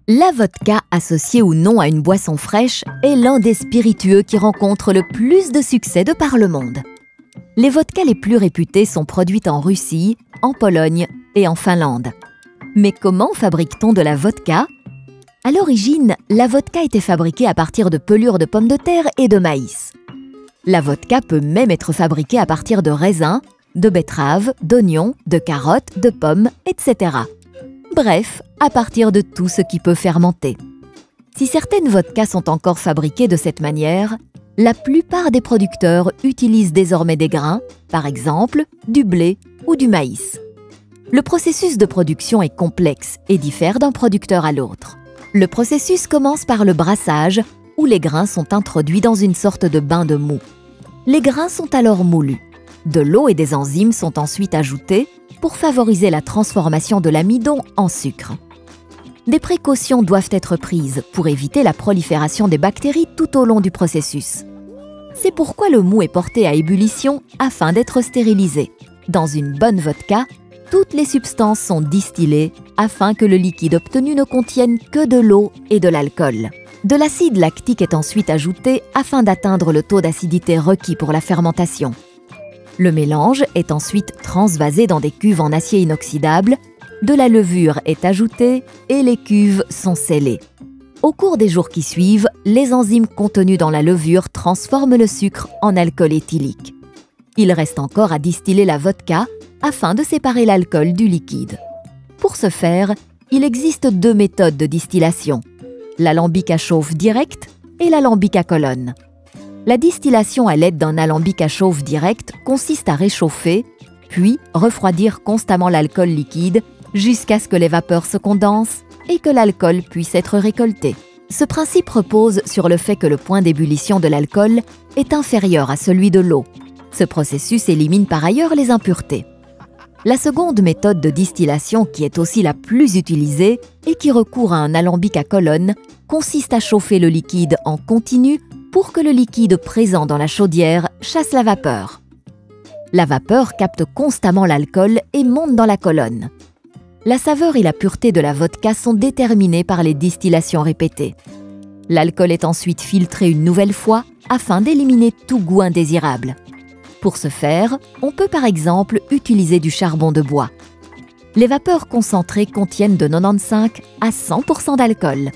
La vodka, associée ou non à une boisson fraîche, est l'un des spiritueux qui rencontre le plus de succès de par le monde. Les vodkas les plus réputés sont produites en Russie, en Pologne et en Finlande. Mais comment fabrique-t-on de la vodka? À l'origine, la vodka était fabriquée à partir de pelures de pommes de terre et de maïs. La vodka peut même être fabriquée à partir de raisins, de betteraves, d'oignons, de carottes, de pommes, etc. Bref, à partir de tout ce qui peut fermenter. Si certaines vodkas sont encore fabriquées de cette manière, la plupart des producteurs utilisent désormais des grains, par exemple du blé ou du maïs. Le processus de production est complexe et diffère d'un producteur à l'autre. Le processus commence par le brassage, où les grains sont introduits dans une sorte de bain de moût. Les grains sont alors moulus. De l'eau et des enzymes sont ensuite ajoutés pour favoriser la transformation de l'amidon en sucre. Des précautions doivent être prises pour éviter la prolifération des bactéries tout au long du processus. C'est pourquoi le moût est porté à ébullition afin d'être stérilisé. Dans une bonne vodka, toutes les substances sont distillées afin que le liquide obtenu ne contienne que de l'eau et de l'alcool. De l'acide lactique est ensuite ajouté afin d'atteindre le taux d'acidité requis pour la fermentation. Le mélange est ensuite transvasé dans des cuves en acier inoxydable, de la levure est ajoutée et les cuves sont scellées. Au cours des jours qui suivent, les enzymes contenues dans la levure transforment le sucre en alcool éthylique. Il reste encore à distiller la vodka afin de séparer l'alcool du liquide. Pour ce faire, il existe deux méthodes de distillation, l'alambic à chauffe direct et l'alambic à colonne. La distillation à l'aide d'un alambic à chauffe direct consiste à réchauffer, puis refroidir constamment l'alcool liquide jusqu'à ce que les vapeurs se condensent et que l'alcool puisse être récolté. Ce principe repose sur le fait que le point d'ébullition de l'alcool est inférieur à celui de l'eau. Ce processus élimine par ailleurs les impuretés. La seconde méthode de distillation, qui est aussi la plus utilisée et qui recourt à un alambic à colonne, consiste à chauffer le liquide en continu pour que le liquide présent dans la chaudière chasse la vapeur. La vapeur capte constamment l'alcool et monte dans la colonne. La saveur et la pureté de la vodka sont déterminées par les distillations répétées. L'alcool est ensuite filtré une nouvelle fois afin d'éliminer tout goût indésirable. Pour ce faire, on peut par exemple utiliser du charbon de bois. Les vapeurs concentrées contiennent de 95 à 100% d'alcool.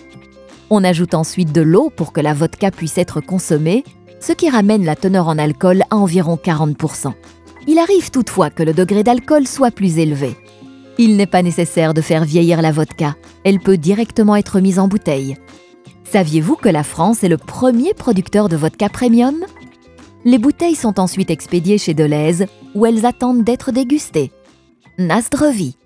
On ajoute ensuite de l'eau pour que la vodka puisse être consommée, ce qui ramène la teneur en alcool à environ 40%. Il arrive toutefois que le degré d'alcool soit plus élevé. Il n'est pas nécessaire de faire vieillir la vodka, elle peut directement être mise en bouteille. Saviez-vous que la France est le premier producteur de vodka premium? Les bouteilles sont ensuite expédiées chez Delhaize, où elles attendent d'être dégustées. Na zdroví!